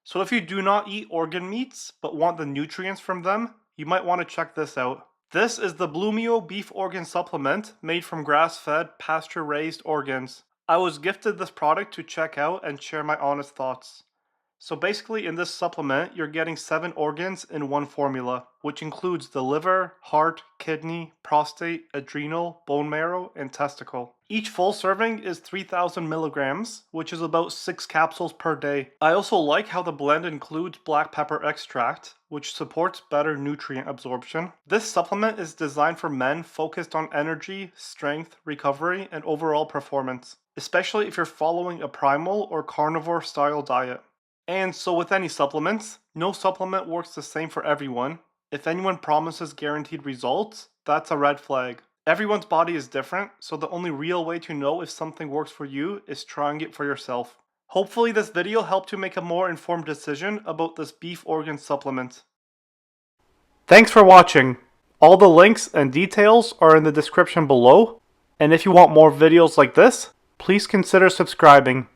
So if you do not eat organ meats but want the nutrients from them, you might want to check this out. This is the Blumio beef organ supplement made from grass-fed, pasture-raised organs. I was gifted this product to check out and share my honest thoughts. So basically in this supplement, you're getting 7 organs in one formula, which includes the liver, heart, kidney, prostate, adrenal, bone marrow, and testicle. Each full serving is 3,000 milligrams, which is about 6 capsules per day. I also like how the blend includes black pepper extract, which supports better nutrient absorption. This supplement is designed for men focused on energy, strength, recovery, and overall performance, especially if you're following a primal or carnivore style diet. And so with any supplements, no supplement works the same for everyone. If anyone promises guaranteed results, that's a red flag. Everyone's body is different, so the only real way to know if something works for you is trying it for yourself. Hopefully this video helped you make a more informed decision about this beef organ supplement. Thanks for watching. All the links and details are in the description below, and if you want more videos like this, please consider subscribing.